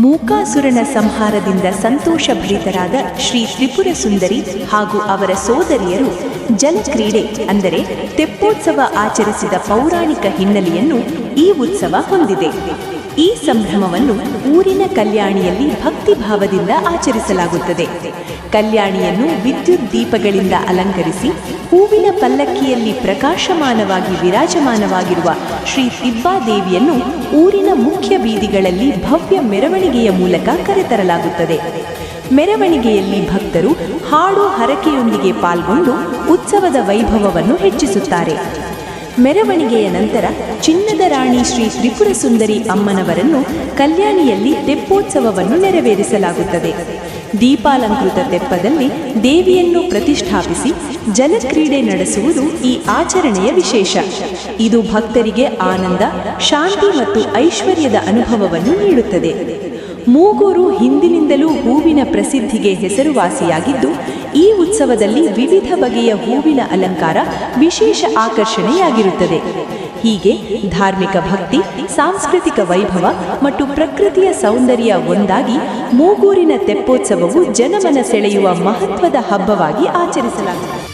ಮೂಕಾಸುರನ ಸಂಹಾರದಿಂದ ಸಂತೋಷಭರಿತರಾದ ಶ್ರೀ ತ್ರಿಪುರ ಸುಂದರಿ ಹಾಗೂ ಅವರ ಸೋದರಿಯರು ಜಲಕ್ರೀಡೆ ಅಂದರೆ ತೆಪ್ಪೋತ್ಸವ ಆಚರಿಸಿದ ಪೌರಾಣಿಕ ಹಿನ್ನೆಲೆಯನ್ನು ಈ ಉತ್ಸವ ಹೊಂದಿದೆ. ಈ ಸಂಭ್ರಮವನ್ನು ಊರಿನ ಕಲ್ಯಾಣಿಯಲ್ಲಿ ಭಕ್ತಿಭಾವದಿಂದ ಆಚರಿಸಲಾಗುತ್ತದೆ. ಕಲ್ಯಾಣಿಯನ್ನು ವಿದ್ಯುತ್ ದೀಪಗಳಿಂದ ಅಲಂಕರಿಸಿ ಹೂವಿನ ಪಲ್ಲಕ್ಕಿಯಲ್ಲಿ ಪ್ರಕಾಶಮಾನವಾಗಿ ವಿರಾಜಮಾನವಾಗಿರುವ ಶ್ರೀ ತಿಬ್ಬಾದೇವಿಯನ್ನು ಊರಿನ ಮುಖ್ಯ ಬೀದಿಗಳಲ್ಲಿ ಭವ್ಯ ಮೆರವಣಿಗೆಯ ಮೂಲಕ ಕರೆತರಲಾಗುತ್ತದೆ. ಮೆರವಣಿಗೆಯಲ್ಲಿ ಭಕ್ತರು ಹಾಡು ಹರಕೆಯೊಂದಿಗೆ ಪಾಲ್ಗೊಂಡು ಉತ್ಸವದ ವೈಭವವನ್ನು ಹೆಚ್ಚಿಸುತ್ತಾರೆ. ಮೆರವಣಿಗೆಯ ನಂತರ ಚಿನ್ನದ ರಾಣಿ ಶ್ರೀ ತ್ರಿಪುರ ಸುಂದರಿ ಅಮ್ಮನವರನ್ನು ಕಲ್ಯಾಣಿಯಲ್ಲಿ ತೆಪ್ಪೋತ್ಸವವನ್ನು ನೆರವೇರಿಸಲಾಗುತ್ತದೆ. ದೀಪಾಲಂಕೃತ ತೆಪ್ಪದಲ್ಲಿ ದೇವಿಯನ್ನು ಪ್ರತಿಷ್ಠಾಪಿಸಿ ಜಲಕ್ರೀಡೆ ನಡೆಸುವುದು ಈ ಆಚರಣೆಯ ವಿಶೇಷ. ಇದು ಭಕ್ತರಿಗೆ ಆನಂದ, ಶಾಂತಿ ಮತ್ತು ಐಶ್ವರ್ಯದ ಅನುಭವವನ್ನು ನೀಡುತ್ತದೆ. ಮೂಗೂರು ಹಿಂದಿನಿಂದಲೂ ಹೂವಿನ ಪ್ರಸಿದ್ಧಿಗೆ ಹೆಸರುವಾಸಿಯಾಗಿದ್ದು, ಈ ಉತ್ಸವದಲ್ಲಿ ವಿವಿಧ ಬಗೆಯ ಹೂವಿನ ಅಲಂಕಾರ ವಿಶೇಷ ಆಕರ್ಷಣೆಯಾಗಿರುತ್ತದೆ. ಹೀಗೆ ಧಾರ್ಮಿಕ ಭಕ್ತಿ, ಸಾಂಸ್ಕೃತಿಕ ವೈಭವ ಮತ್ತು ಪ್ರಕೃತಿಯ ಸೌಂದರ್ಯ ಒಂದಾಗಿ ಮೂಗೂರಿನ ತೆಪ್ಪೋತ್ಸವವು ಜನಮನ ಸೆಳೆಯುವ ಮಹತ್ವದ ಹಬ್ಬವಾಗಿ ಆಚರಿಸಲಾಗುತ್ತದೆ.